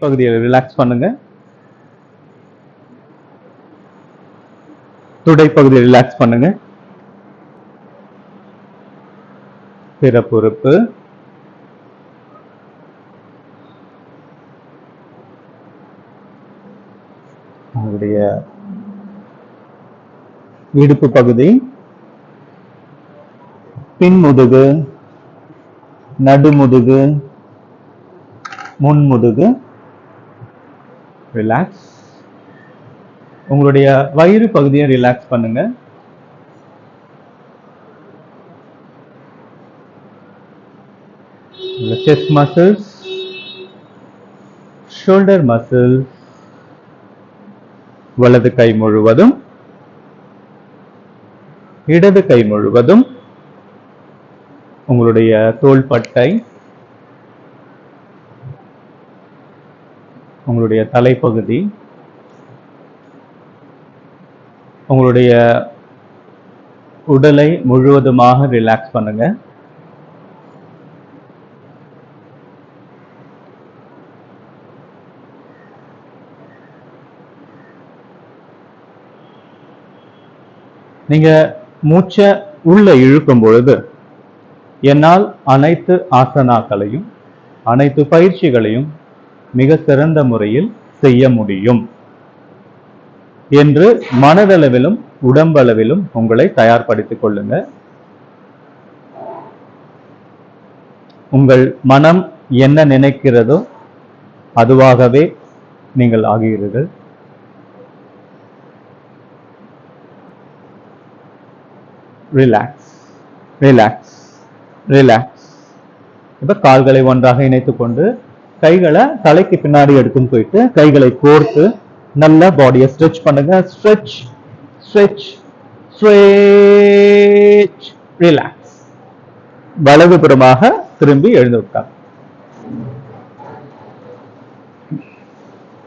பகுதியை ரிலாக்ஸ் பண்ணுங்க. தொடை பகுதியை ரிலாக்ஸ் பண்ணுங்க. பிறப்புறுப்பு, உங்களுடைய இடுப்பு பகுதி, பின்முதுகு, நடுமுதுகு, முன்முதுகு ரிலாக்ஸ். உங்களுடைய வயிறு பகுதியை ரிலாக்ஸ் பண்ணுங்க. செஸ்ட் மசில்ஸ், ஷோல்டர் மசில்ஸ், வலது கை முழுவதும், இடது கை முழுவதும், உங்களுடைய தோள்பட்டை, உங்களுடைய தலைப்பகுதி, உங்களுடைய உடலை முழுவதுமாக ரிலாக்ஸ் பண்ணுங்க. நீங்க மூச்சை உள்ள இழுக்கும் பொழுது என்னால் அனைத்து ஆசனாக்களையும் அனைத்து பயிற்சிகளையும் மிக சிறந்த முறையில் செய்ய முடியும் என்று மனதளவிலும் உடம்பளவிலும் உங்களை தயார்படுத்திக் கொள்ளுங்க. உங்கள் மனம் என்ன நினைக்கிறதோ அதுவாகவே நீங்கள் ஆகிறீர்கள். Relax, relax, relax. இப்ப கால்களை ஒன்றாக இணைத்துக் கொண்டு கைகளை தலைக்கு பின்னாடி எடுத்துன்னு போயிட்டு கைகளை கோர்த்து நல்லா பாடியை ஸ்ட்ரெச் பண்ணுங்க. Stretch, stretch, stretch, relax. வலதுபுறமாக திரும்பி எழுந்து உட்கார்.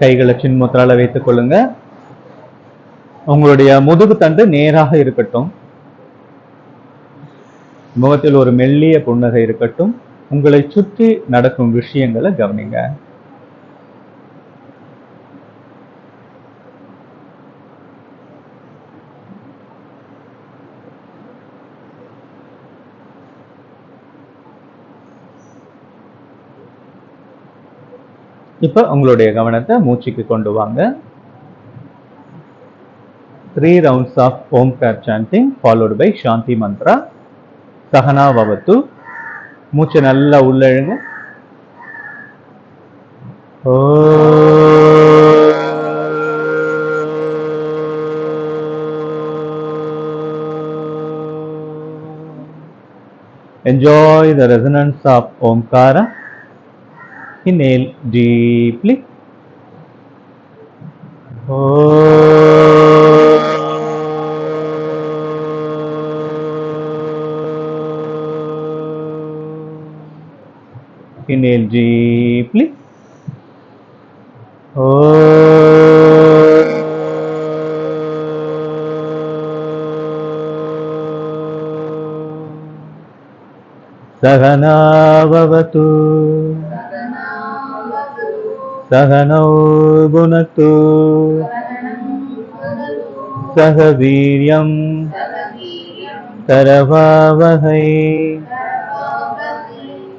கைகளை சின்முத்திரால வைத்துக் கொள்ளுங்க. உங்களுடைய முதுகு தண்டு நேராக இருக்கட்டும். முகத்தில் ஒரு மெல்லிய புன்னகை இருக்கட்டும். உங்களை சுற்றி நடக்கும் விஷயங்களை கவனிங்க. இப்ப உங்களுடைய கவனத்தை மூச்சுக்கு கொண்டு வாங்க. 3 rounds of Omkar chanting followed by Shanti mantra. Sahana பவது. மூச்சை நல்லா உள்ள இழுங்க. Enjoy the resonance of Omkara. Inhale deeply. Inhale deeply. Sahana bhavatu. Sahanau bhunaktu. Sahaviryam karavavahai.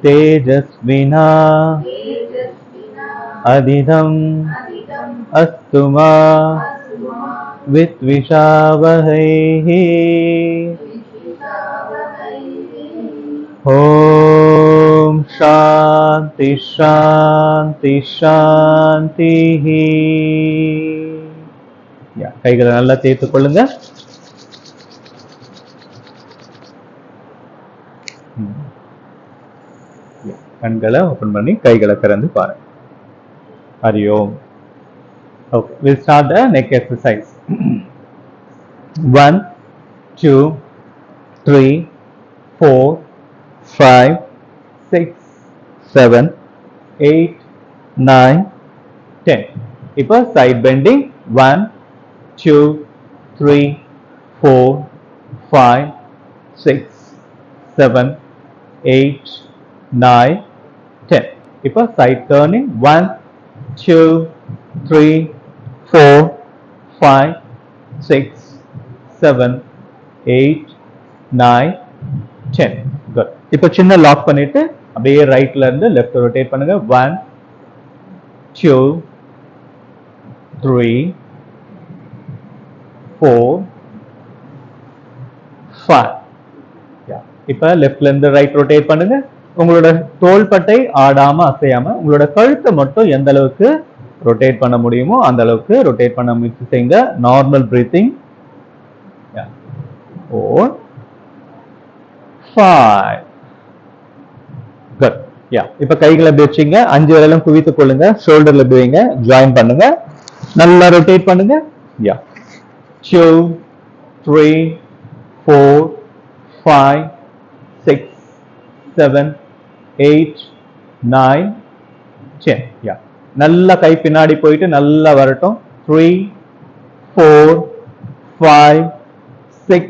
तेजस्विना अधिधम अस्तुमा विद्विषावहैः. Om Shanti शांति शांतिः. கைகளை நல்லா தேய்த்துக் கொள்ளுங்க. கண்களை ஓபன் பண்ணி கைகளை திறந்து பாருங்க. ஹரி ஓம். Okay, we'll start the neck exercise. 1, 2, 3, 4, 5, 6, 7, 8, 9, 10. இப்போ side bending. 1, 2, 3, 4, 5, 6, 7, 8, 9, 10. இப்போ side turning. 1, 2 3 4 5 6 7 8 9 10. குட். இப்போ சின்ன லாக் பண்ணிட்டு அப்படியே ரைட்ல இருந்து லெஃப்ட் ரொட்டேட் பண்ணுங்க. 1 2 3 4 5. இப்போ லெஃப்ட்ல இருந்து ரைட் ரொட்டேட் பண்ணுங்க. உங்களோட தோள்பட்டை ஆடாம அசையாம உங்களோட கழுத்தை மட்டும் எந்த அளவுக்கு ரொட்டேட் பண்ண முடியுமோ அந்த அளவுக்கு ரொட்டேட் பண்ண முயற்சி செய்யுங்க. Normal breathing. 4 5. குட். இப்ப கைகளை எப்படி வச்சீங்க, 5 விரலும் குவித்துக் கொள்ளுங்க. ஷோல்டர்ல எப்படி வைங்க, ஜாயின் பண்ணுங்க. நல்லா ரொட்டேட் பண்ணுங்க. 2 3 4 5 6 7 8 9 10. நல்லா கை பின்னாடி போயிட்டு நல்லா வரட்டும். 3 4 5 6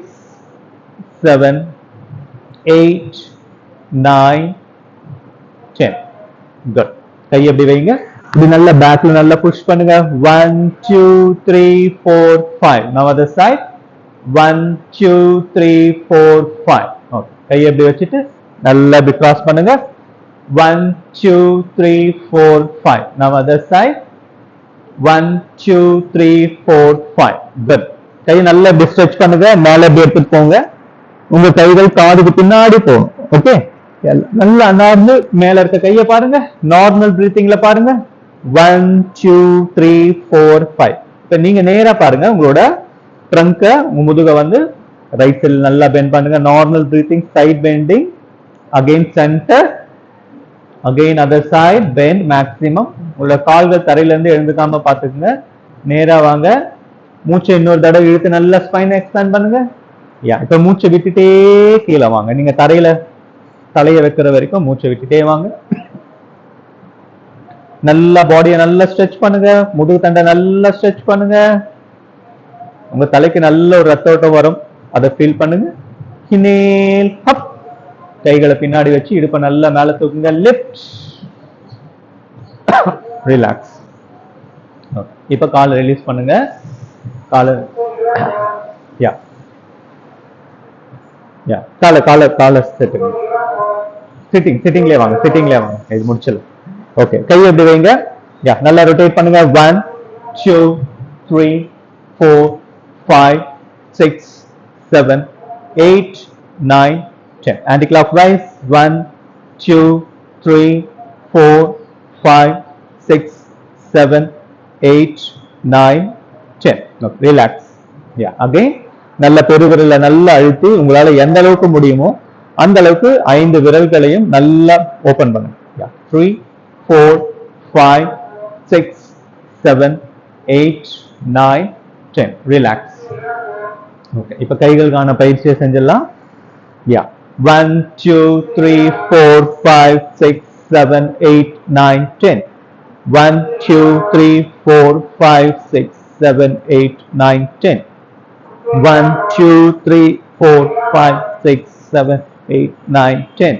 7 8 9 10. குட். கை எப்படி வைங்க, இப்படி நல்லா பேக்ல நல்லா புஷ் பண்ணுங்க. 1 2 3 4 5. now other side. 1 2 3 4 5. ஓகே. கை எப்படி வச்சிட்டு நல்லா இப்படி கிராஸ் பண்ணுங்க. 1 2 3 4 5. now other side. 1 2 3 4 5. குட். கை நல்லா இப்படி ஸ்ட்ரெச் பண்ணுங்க. மேல இப்படி எடுத்துட்டு போங்க. உங்க கைகள் காதுக்கு பின்னாடி போகணும். ஓகே. நல்லா அண்ணாந்து மேல இருக்க கையை பாருங்க. நார்மல் பிரீத்திங்ல பாருங்க. 1 2 3 4 5. இப்ப நீங்க நேரா பாருங்க. உங்களோட ட்ரங்க, உங்க முதுக வந்து ரைட் சைடு நல்லா பெண்ட் பண்ணுங்க. Normal breathing, side bending. Again center, again other side bend maximum. உங்களோட கால்கள் தரையில இருந்து எழுந்துக்காம பாத்துக்குங்க. நேரா வாங்க. மூச்சை இன்னொரு தடவை இழுத்து நல்லா ஸ்பைன் எக்ஸ்பேண்ட் பண்ணுங்க. இப்ப மூச்சை விட்டுட்டே கீழே வாங்க. நீங்க தரையில தலையை வைக்கிற வரைக்கும் மூச்சை விட்டுட்டே வாங்க. நல்லா பாடியை நல்லா ஸ்ட்ரெச் பண்ணுங்க. முதுகு தண்டை நல்லா ஸ்ட்ரெச் பண்ணுங்க. உங்க தலைக்கு நல்ல ஒரு ரத்த ஓட்டம் வரும், அதை ஃபீல் பண்ணுங்க. இன்ஹேல் அப். கைகளை பின்னாடி வச்சு இடுப்பை நல்லா மேல தூக்குங்க. Lift, relax. இப்ப காலை ரிலீஸ் பண்ணுங்க. காலை காலை சிட்டிங்லயே வாங்க. இது முடிச்சல. ஓகே. கை எப்படி வைங்க. நல்லா ரொட்டேட் பண்ணுங்க. 1 2 3 4 5 6 7 8 9 10. anti clockwise. 1 2 3 4 5 6 7 8 9 10. okay. relax. again நல்ல பெருவிரல நல்லா அழுத்தி உங்களால எந்த அளவுக்கு முடியுமோ அந்த அளவுக்கு 5 விரல்களையும் நல்லா ஓபன் பண்ணுங்க. 3 4 5 6 7 8 9 10. ரிலாக்ஸ். ஓகே. இப்ப கைகளுக்கான பயிற்சியை செஞ்சிடலாம். 1 2 3 4 5 6 7 8 9 10. 1 2 3 4 5 6 7 8 9 10. 1 2 3 4 5 6 7 8 9 10.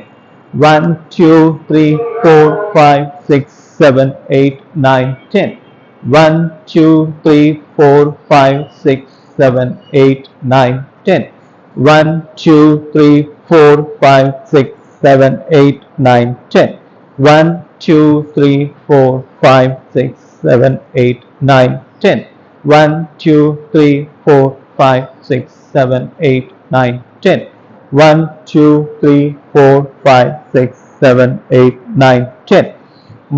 1 2 3 4 5 6 7 8 9 10. 1 2 3 4 5 6 7 8 9 10. 1 2 3 4 5 6 7 8 9 10. 1 2 3 4 5 6 7 8 9 10. 1 2 3 4 5 6 7 8 9 10. 1 2 3 4 5 6 7 8 9 10.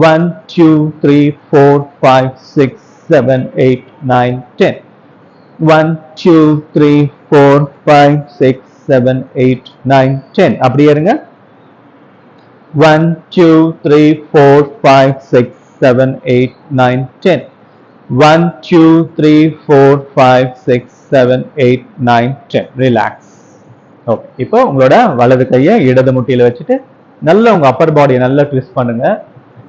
1 2 3 4 5 6 7 8 9 10. 1 2 3 4 5 6 7 8 9 10. அப்படியே இருங்க. 1 2 3 4 5 6 7 8 9 10. 1 2 3 4 5 6 7 8 9 10. ரிலாக்ஸ். ஓகே. இப்போ உங்களோட வலது கையை இடது முட்டியில வச்சுட்டு நல்லா உங்க அப்பர் பாடியை நல்லா ட்விஸ்ட் பண்ணுங்க.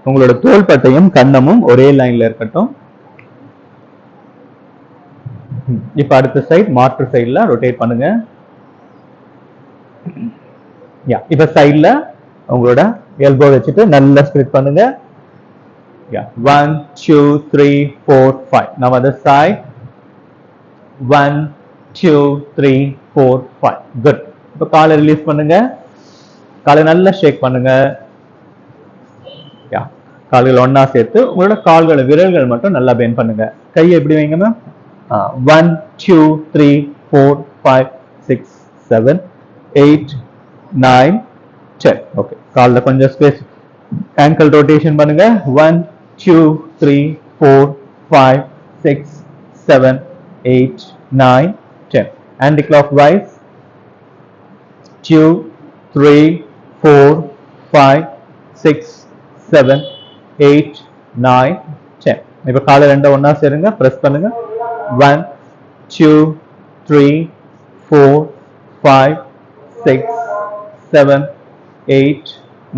உங்களோட தோள்பட்டையும் கண்ணமும் ஒரே லைன்ல இருக்கட்டும். இப்ப அடுத்த சைடு மாற்று சைடுல ரொட்டேட் பண்ணுங்க. இப்ப சைடுல உங்களோட எல்போ வச்சுட்டு நல்லா ஸ்ப்ரெட் பண்ணுங்க. Yeah, 1 2 3 4 5. Now other side, 1 2 3 4 5. Good. இப்போ காலை ரிலீஸ் பண்ணுங்க, காலை நல்லா ஷேக் பண்ணுங்க. யா, கால்கள் ஒண்ணா சேர்த்து உங்களோட கால்களை விரல்கள் மட்டும் நல்லா பெண்ட் பண்ணுங்க. கையை எப்படி வைங்க மேம்? 1 2 3 4 5 6 7 8 9 10. ஓகே, கால்ல கொஞ்சம் ஸ்பேஸ், ankle rotation பண்ணுங்க. 1 2 3 4 5 6 7 8 9 10. Anti-clockwise 2 3 4 5 6 7 8 9 10. இப்போ காலை ரெண்டை ஒண்ணா சேருங்க, பிரஸ் பண்ணுங்க. 1 2 3 4 5 6 7 8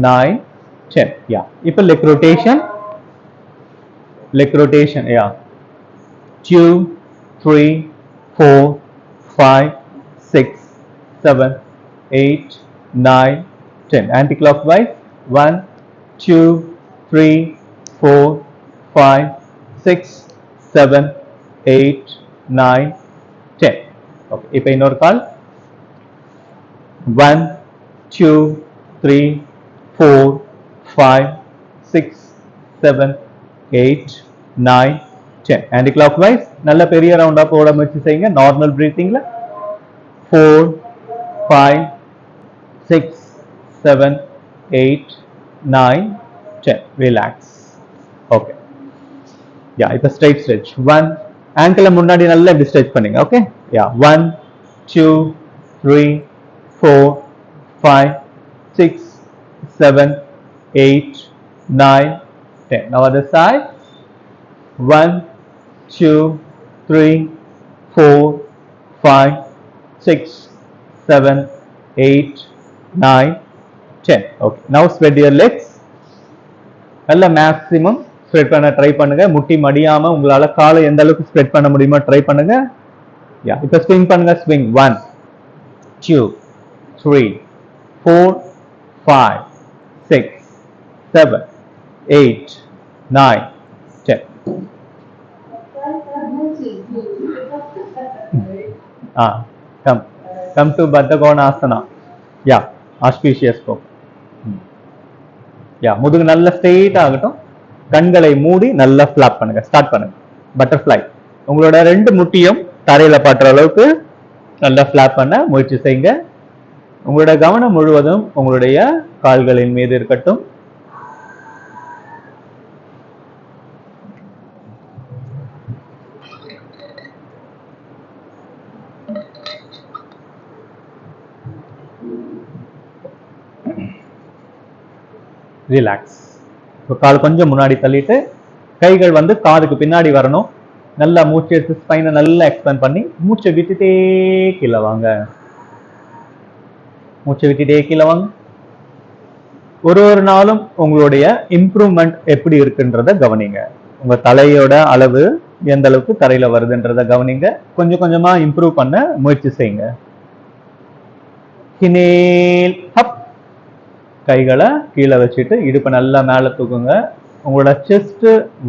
9 10. Yeah. இப்போ leg rotation. Yeah. 2 3 4 5 6 7 8 9 10. Anti-clockwise 1 2 3 4 5 6 7 8 9 10. Okay. இப்போ இன்னொரு கால். 1 2 3 4 5 6 7 8 9 10. Anti-clockwise நல்ல பெரிய ரவுண்டா போட முயற்சி செய்யுங்க. நார்மல் பிரீத்திங்ல 4 5 6 7 8 9 10. ரிலாக்ஸ். ஓகே. யா, இப்போ ஸ்ட்ரைட் ஸ்ட்ரெச். 1 ankle முன்னாடி நல்லா இப்படி ஸ்ட்ரெச் பண்ணுங்க. Okay. Yeah, 1 2 3 4 5 6 7 8 9 10. Now other side. 1 2 3 4 5 6 7 8 9 10. Okay. Now spread your legs. நல்ல மேக்ஸிமம் ஸ்ப்ரெட் பண்ண ட்ரை பண்ணுங்க. முட்டி மடியாம உங்களால காலை எந்த அளவுக்கு ஸ்ப்ரெட் பண்ண முடியுமோ ட்ரை பண்ணுங்க. யா, இப்போ ஸ்விங் பண்ணுங்க. Swing 1 2 3 4 5 6 7 8 9 10. Come to Baddha Konasana. Yeah, auspicious pose. Yeah, முதுகு நல்ல ஸ்ட்ரெயிட் ஆகட்டும். கண்களை மூடி நல்லா ஃபிளாப் பண்ணுங்க. ஸ்டார்ட் பண்ணுங்க. பட்டர்ஃப்ளை. உங்களோட ரெண்டு முட்டியும் தரையில பற்ற அளவுக்கு நல்லா ஃபிளாப் பண்ண முயற்சி செய்யுங்க. உங்களோட கவனம் முழுவதும் உங்களுடைய கால்களின் மீது இருக்கட்டும். ரிலாக்ஸ். இப்போ கால் கொஞ்சம் முன்னாடி தள்ளிட்டு கைகள் வந்து காதுக்கு பின்னாடி வரணும். நல்லா மூச்சு எடுத்து ஸ்பைனை நல்லா எக்ஸ்பேண்ட் பண்ணி மூச்சை விட்டுட்டே கீழே வாங்க. மூச்சை விட்டுட்டே கீழே வாங்க. ஒரு நாளும் உங்களுடைய இம்ப்ரூவ்மெண்ட் எப்படி இருக்குன்றத கவனிங்க. உங்க தலையோட அளவு எந்த அளவுக்கு தரையில வருதுன்றத கவனிங்க. கொஞ்சம் கொஞ்சமா இம்ப்ரூவ் பண்ண முயற்சி செய்யுங்க. இன்ஹேல் அப். கைகளை கீழே வச்சுட்டு இடுப்பை நல்லா மேலே தூக்குங்க. உங்களோட செஸ்ட்,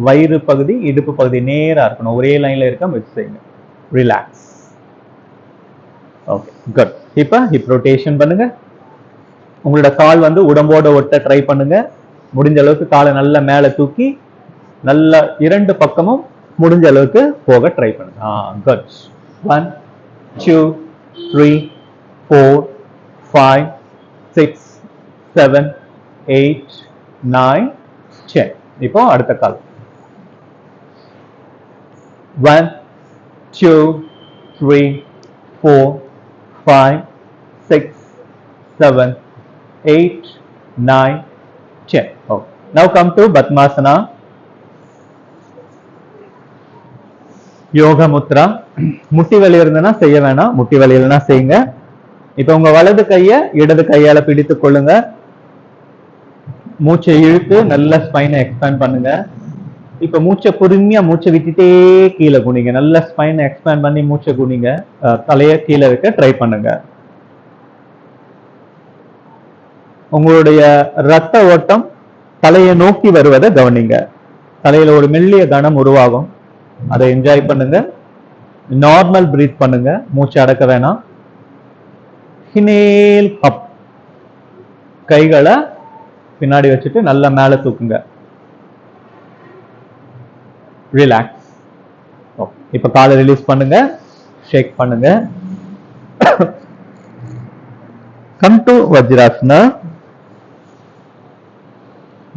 வயிறு பகுதி, இடுப்பு பகுதி நேரா இருக்கணும். ஒரே லைன்ல இருக்க முயற்சி செய்யுங்க. ரிலாக்ஸ். Okay, good. இப்போ ஹிப் ரொட்டேஷன் பண்ணுங்க. உங்களோட கால் வந்து உடம்போட ஒட்ட ட்ரை பண்ணுங்க. முடிஞ்ச அளவுக்கு காலை நல்லா மேலே தூக்கி நல்லா இரண்டு பக்கமும் முடிஞ்ச அளவுக்கு போக ட்ரை பண்ணுங்க. குட். 1 2 3 4 5 6 7 8 9 10. இப்போ அடுத்த கால். 1 2 3 4 5 6 7 8 9 10. Okay. Now come to Padmasana. Yoga Mudra. முட்டி வலி இருந்ததுன்னா செய்ய வேணாம், முட்டி வலி இல்லைன்னா செய்யுங்க. இப்ப உங்க வலது கையை இடது கையால பிடித்துக் கொள்ளுங்க. மூச்சை இழுத்து நல்ல ஸ்பைனை எக்ஸ்பேண்ட் பண்ணுங்க. இப்ப மூச்சை பொறுமையா மூச்சை விட்டுட்டே கீழே குனிங்க. நல்ல ஸ்பைனை எக்ஸ்பேண்ட் பண்ணி மூச்சை குனிங்க. தலையை கீழே வைக்க ட்ரை பண்ணுங்க. உங்களுடைய ரத்த ஓட்டம் தலையை நோக்கி வருவதை கவனிங்க. தலையில ஒரு மெல்லிய கனம் உருவாகும். அதை என்ஜாய் பண்ணுங்க. நார்மல் பிரீத் பண்ணுங்க, மூச்சு அடக்க வேணாம். இன்ஹேல் அப், கைகளை பின்னாடி வச்சுட்டு நல்லா மேல தூக்குங்க. ரிலாக்ஸ். இப்ப காலை ரிலீஸ் பண்ணுங்க, ஷேக் பண்ணுங்க. Come to Vajrasana.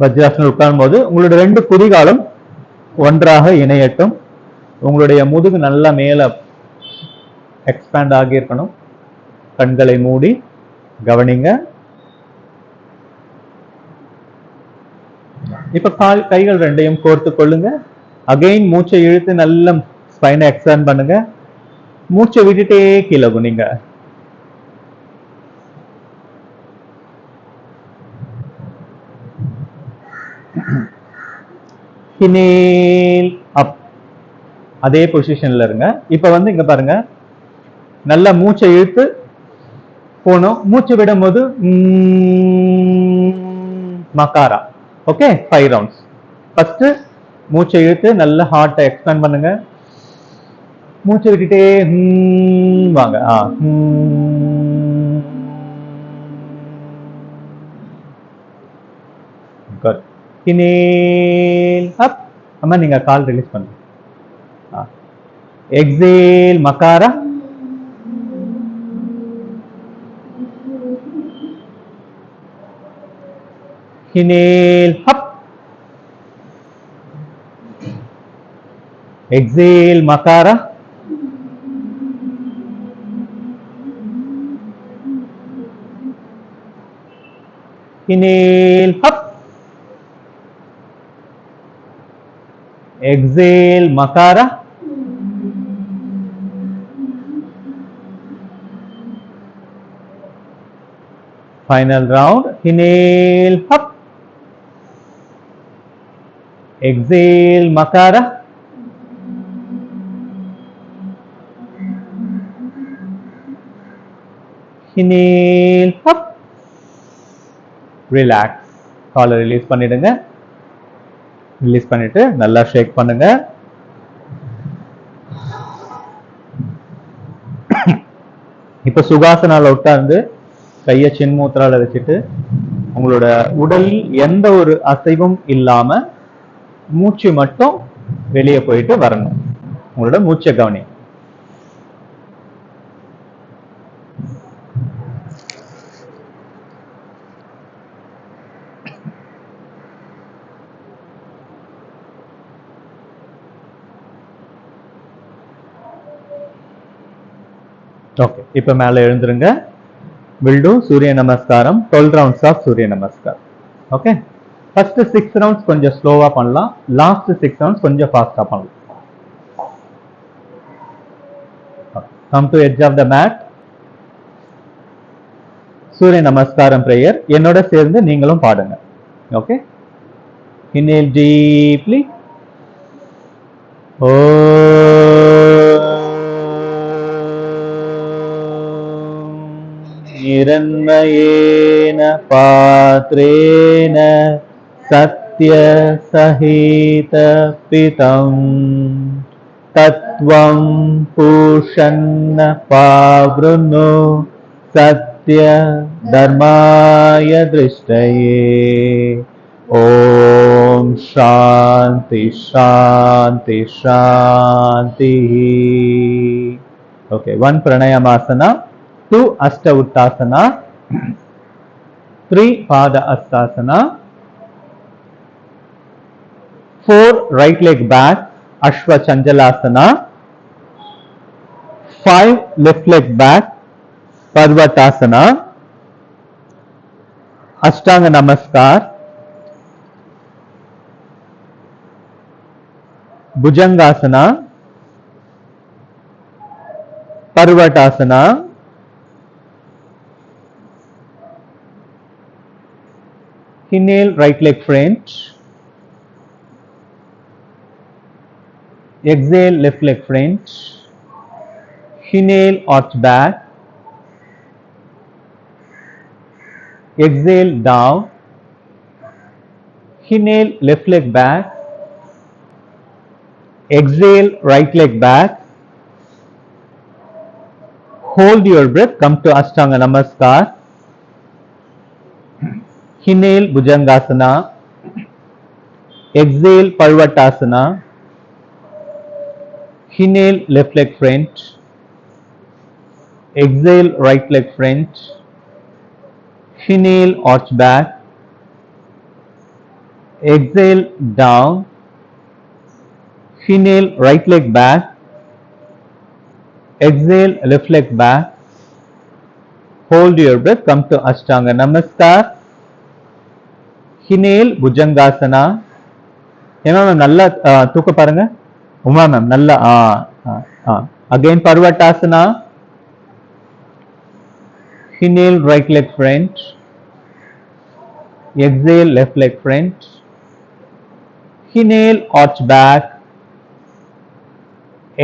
வஜ்ராசனம் உட்காரும் போது உங்களுடைய 2 குதிகாலும் ஒன்றாக இணையட்டும். உங்களுடைய முதுகு நல்லா மேல எக்ஸ்பேண்ட் ஆகி இருக்கணும். கண்களை மூடி கவனிங்க. இப்ப கைகள் 2ஐயும் கோர்த்து கொள்ளுங்க. அகைன் மூச்சை இழுத்து நல்ல ஸ்பைனை எக்ஸ்பேண்ட் பண்ணுங்க. மூச்சை விட்டுட்டே கீழே குனிங்க. இன்ஹேல் அப், அதே பொசிஷன்ல இருங்க. இப்ப இங்க பாருங்க, நல்லா மூச்சை இழுத்து போனோம். மூச்சு விடும் போது மகாரா. Okay, 5 rounds. ஃபர்ஸ்ட் மூச்சை இழுத்து நல்ல ஹார்ட்டை எக்ஸ்பேண்ட் பண்ணுங்க. மூச்சை விட்டுட்டே வாங்க. குட். Inhale up. அம்மா நீங்க கால் ரிலீஸ் பண்ணுங்க. எக்ஸேல் மகாரா. Inhale up. எக்ஸேல் மகாரா. Inhale up. Exhale Makara. Final round. Inhale up. Exhale Makara. Inhale up. Relax. Collar release பண்ணிடுங்க. ரிலீஸ் பண்ணிட்டு நல்லா ஷேக் பண்ணுங்க. இப்ப சுகாசனால உட்கார்ந்து கையை சின்மூத்திரால வச்சுட்டு உங்களோட உடல் எந்த ஒரு அசைவும் இல்லாம மூச்சு மட்டும் வெளியே போயிட்டு வரணும். உங்களோட மூச்சை கவனி. ஓகே, இப்ப மேல எழுந்துருங்க. We'll do Surya Namaskaram, 12 rounds of Surya Namaskar. Okay, first 6 rounds கொஞ்சம் ஸ்லோவா பண்ணலாம். லாஸ்ட் 6 rounds கொஞ்சம் ஃபாஸ்டா பண்ணலாம். Come to edge of the mat. Surya Namaskaram prayer என்னோட சேர்ந்து நீங்களும் பாடுங்க. Okay, inhale deeply. निरन्मयेन पात्रेण सत्य सहित पितं तत्वं पूषन्न पावृणु सत्य धर्माय दृष्टये. ओम शांति शांति शांति. Okay, 1 pranayama 2 Ashta Uttasana, 3 Pada Astasana, 4 right leg back Ashwa Chanjalasana, 5 left leg back Parvatasana, Ashtanga Namaskar, Bhujangasana, Parvatasana, inhale right leg French, exhale left leg French, inhale arch back, exhale down, inhale left leg back, exhale, right leg back, hold your breath, come to Ashtanga Namaskar, inhale Bhujangasana, exhale Parvatasana, inhale left leg front, exhale right leg front, inhale arch back, exhale down, inhale right leg back, exhale left leg back, hold your breath, come to Ashtanga Namaskar, inhale Bhujangasana. ஏமா ma'am நல்லா தூக்க பாருங்க. Uma ma'am நல்லா again Parvatasana, inhale right leg front, exhale left leg front, inhale arch back,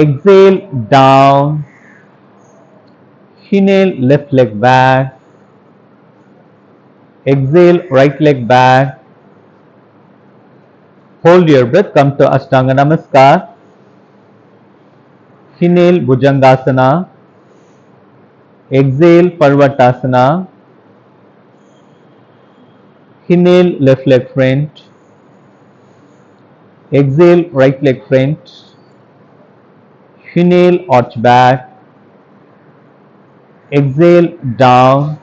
exhale down, inhale left leg back, exhale right leg back, hold your breath, come to Ashtanga Namaskar, inhale Bhujangasana, exhale Parvatasana, inhale left leg front, exhale right leg front, inhale arch back, exhale down,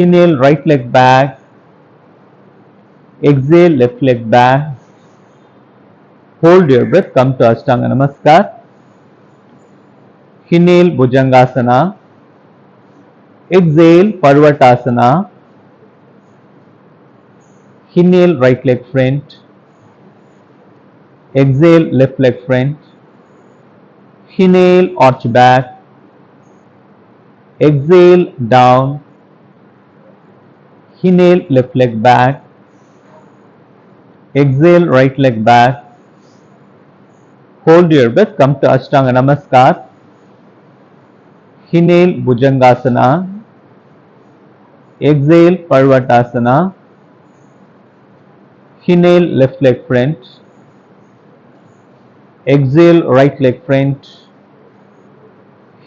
inhale right leg back, exhale left leg back, hold your breath, come to Ashtanga Namaskar, inhale Bhujangasana, exhale Parvatasana, inhale right leg front, exhale left leg front, inhale arch back, exhale down, inhale left leg back, exhale right leg back, hold your breath, come to Ashtanga Namaskar, inhale Bhujangasana, exhale Parvatasana, inhale left leg front, exhale right leg front,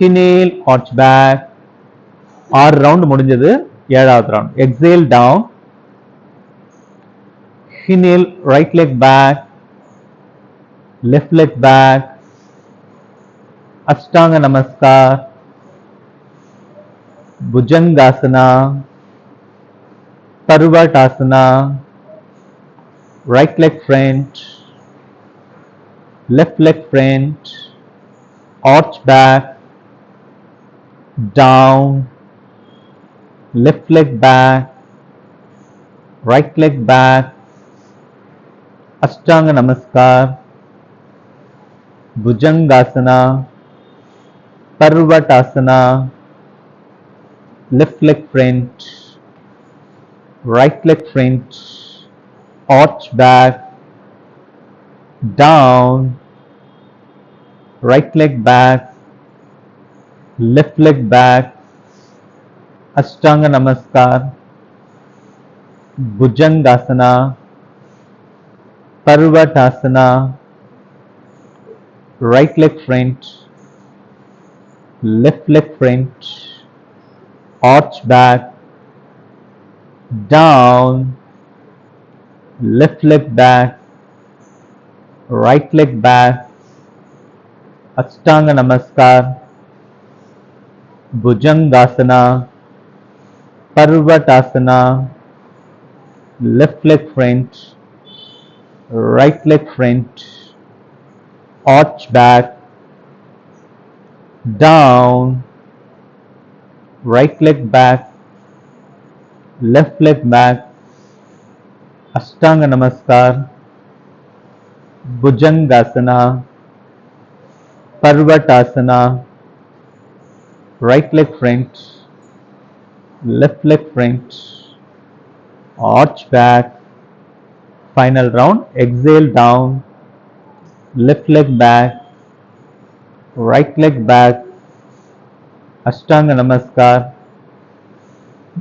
inhale arch back, 6 round முடிஞ்சது, 7வது round, exhale down, inhale right leg back, left leg back, Ashtanga Namaskar, Bhujangasana, Parvatasana, right leg front, left leg front, arch back, down, left leg back, right leg back, Ashtanga Namaskar, Bhujangasana, Parvatasana, left leg front, right leg front, arch back, down, right leg back, left leg back, Ashtanga Namaskar, Bhujangasana, Parvatasana, right leg front, left leg front, arch back, down, left leg back, right leg back, Ashtanga Namaskar, Bhujangasana, Parvatasana, left leg front, right leg front, arch back, down, right leg back, left leg back, Ashtanga Namaskar, Bhujangasana, Parvatasana, right leg front, left leg front, arch back, final round, exhale down, left leg back, right leg back, Ashtanga Namaskar,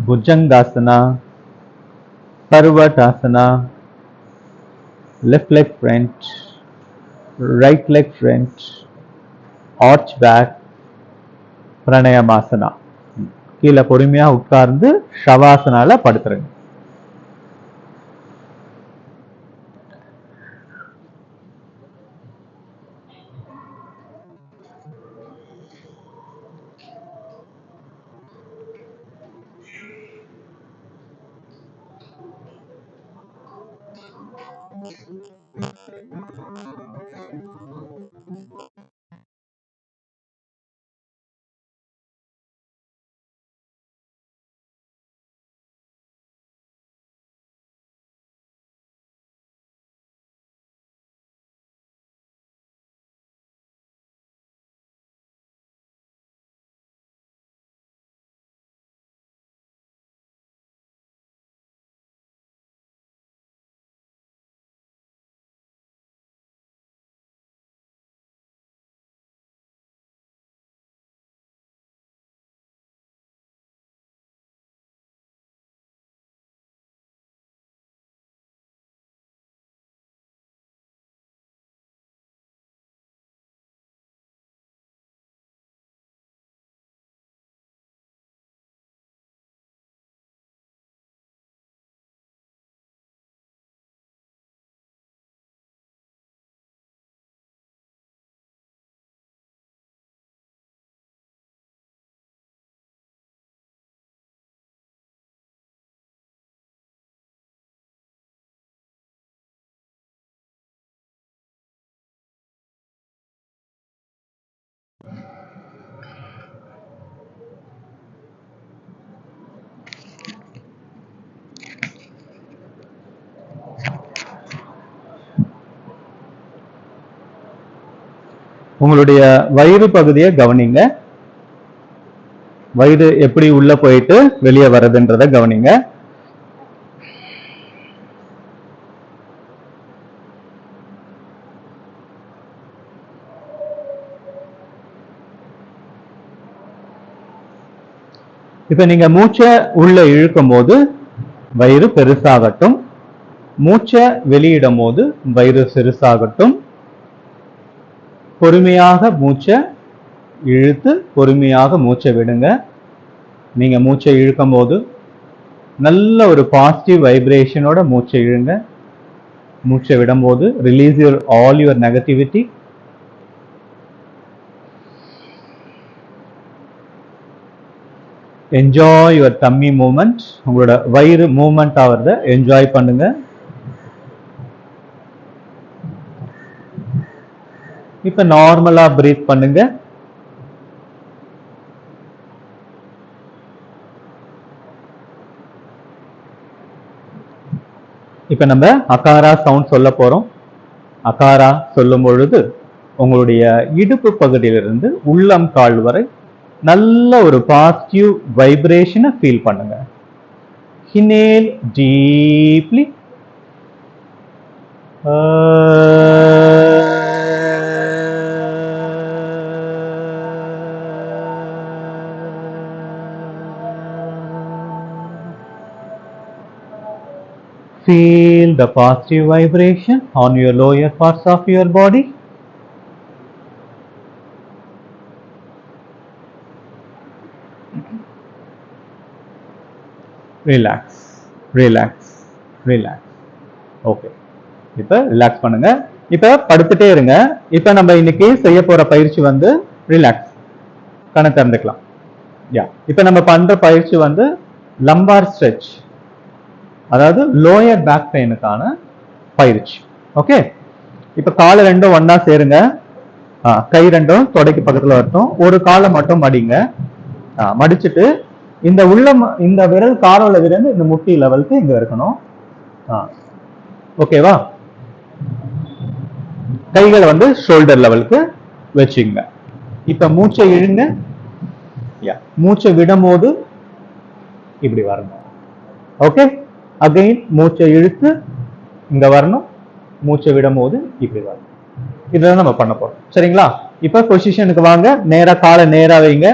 Bhujangasana, Parvatasana, left leg front, right leg front, arch back, பிராணாயாமாசனா. கீழே பொறுமையா உட்கார்ந்து ஷவாசனால படுத்துருங்க. உங்களுடைய வயிறு பகுதியை கவனிங்க. வயிறு எப்படி உள்ள போயிட்டு வெளியே வர்றதுன்றத கவனிங்க. இப்ப நீங்க மூச்சை உள்ள இழுக்கும் போது வயிறு பெருசாகட்டும், மூச்சை வெளியிடும் போது வயிறு சிறுசாகட்டும். பொறுமையாக மூச்சை இழுத்து பொறுமையாக மூச்சை விடுங்க. நீங்க மூச்சை இழுக்கும் போது நல்ல ஒரு பாசிட்டிவ் வைப்ரேஷனோட மூச்சை இழுங்க. மூச்சை விடும்போது release all your negativity. Enjoy your tummy moment. உங்களோட வயிறு மூமெண்ட் ஆகிறத என்ஜாய் பண்ணுங்க. இப்ப நார்மலா பிரீத் பண்ணுங்க. இப்ப நம்ம அகாரா சவுண்ட் சொல்ல போறோம். அகாரா சொல்லும் பொழுது உங்களுடைய இடுப்பு பகுதியிலிருந்து உள்ளம் கால் வரை நல்ல ஒரு பாசிட்டிவ் வைப்ரேஷனை ஃபீல் பண்ணுங்க. Inhale deeply. Feel the positive vibration on your lower parts of your body. Relax, relax, relax. Okay. இப்ப ரிலாக்ஸ் பண்ணுங்க. இப்ப படுத்துட்டே இருங்க. இப்ப நம்ம இன்னைக்கு செய்ய போற பயிற்சி வந்து ரிலாக்ஸ். கண்ணை திறந்துக்கலாம். இப்ப நம்ம பண்ற பயிற்சி வந்து லம்பார் ஸ்ட்ரெச், அதாவது லோயர் பேக் பெயினுக்கான பயிற்சி. ஓகே. இப்ப காலை ரெண்டும் ஒன்னா சேருங்க. கை ரெண்டும் தொடைக்கு பக்கத்துல வரட்டும். ஒரு காலை மட்டும் மடிங்க. மடிச்சுட்டு இந்த இந்த விரல் காலோட விரல் இந்த முட்டி லெவலுக்கு இங்க இருக்கணும். ஓகேவா? கைகளை வந்து ஷோல்டர் லெவலுக்கு வச்சுங்க. இப்ப மூச்சை இழுங்க. மூச்சை விடும் போது இப்படி வரணும். ஓகே. அகைன் மூச்சை இழுத்து இங்க வரணும். மூச்சை விடும் போது இப்படி வரணும். இதுதான் நம்ம பண்ண போறோம். சரிங்களா? இப்ப பொசிஷனுக்கு வாங்க. நேரா காலை நேரா வைங்க.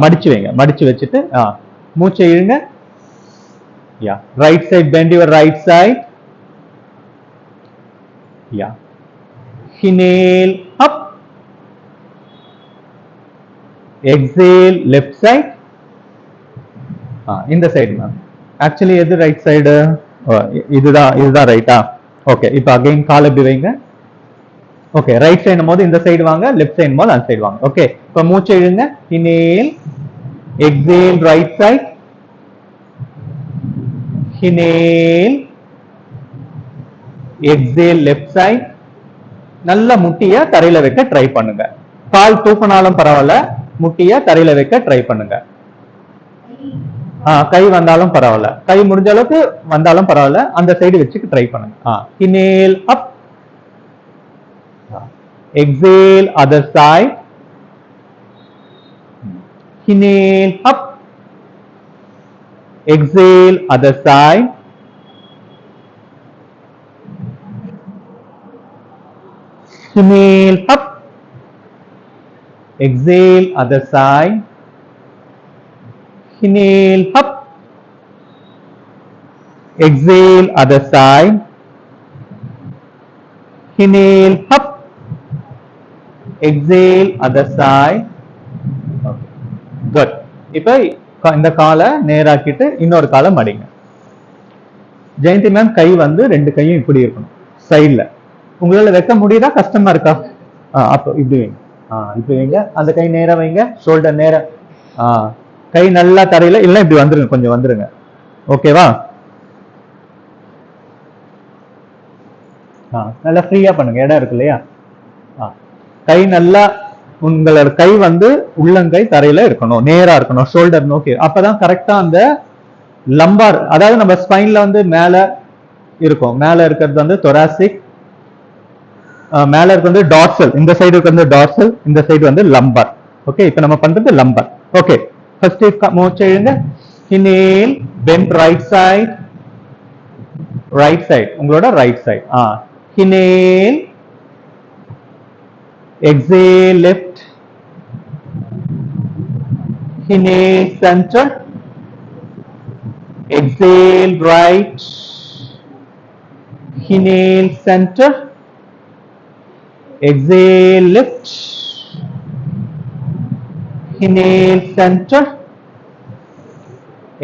மடிச்சு வைங்க. மடிச்சு வச்சுட்டு மூச்சை இழுங்க. Right side bend your right side. Yeah. Inhale up. Exhale left side. இந்த சைடு மேம். ஆக்சுவலி எது ரைட் சைடு? இதுதான் ரைட்டா? ஓகே, இப்போ அகைன் கால் எப்படி வைங்க. ஓகே, ரைட் சைடு போது இந்த சைடு வாங்க, லெஃப்ட் சைடு போது அந்த சைடு வாங்க. ஓகே, இப்போ மூச்சு இழுங்க. Inhale, exhale right side. Inhale, exhale left side. நல்ல முட்டிய தரையில வைக்க ட்ரை பண்ணுங்க. கால் தூக்கினாலும் பரவாயில்ல, முட்டிய தரையில வைக்க ட்ரை பண்ணுங்க. கை வந்தாலும் பரவாயில்ல, கை முடிஞ்ச அளவுக்கு வந்தாலும் பரவாயில்ல, அந்த சைடு வச்சுக்கு ட்ரை பண்ணுங்க. Inhale up. Exhale other side. Inhale up. Exhale other side. Inhale up. Exhale other side. Inhale up. Exhale other side. Inhale up. Exhale other side. Okay. Good. இப்போ இந்த காலை நேராக்கிட்டு இன்னொரு காலை மடிங்க. ஜெயந்தி மேம் கை வந்து ரெண்டு கையும் இப்படி இருக்கணும் சைட்ல. உங்களால வைக்க முடியுதா? கஷ்டமா இருக்கா? அப்போ இப்படி வைங்க. இப்படி வைங்க. அந்த கை நேரா வைங்க. ஷோல்டர் நேரா. கை நல்லா தரையில இல்ல, இப்படி வந்துருங்க, கொஞ்சம் வந்துருங்க. ஓகேவா? நல்லா ஃப்ரீயா பண்ணுங்க, இடம் இருக்கு இல்லையா? கை நல்லா, உங்களோட கை வந்து உள்ளங்கை தரையில இருக்கணும், நேரா இருக்கணும், ஷோல்டர் நோக்கி. அப்பதான் கரெக்டா அந்த லம்பார், அதாவது நம்ம ஸ்பைன்ல வந்து மேல இருக்கும், மேல இருக்கிறது வந்து தொராசிக், மேல இருக்கு வந்து டார்சல், இந்த சைடு இருக்கு வந்து டார்சல், இந்த சைடு வந்து லம்பார். ஓகே, இப்போ நம்ம பண்றது லம்பார். ஓகே, ஃபர்ஸ்ட் மூச்சு இழுங்க. Inhale, bend right side, right side, உங்களோட right side. Inhale, exhale left. Inhale center. Exhale right. Inhale center. Exhale left. Inhale center.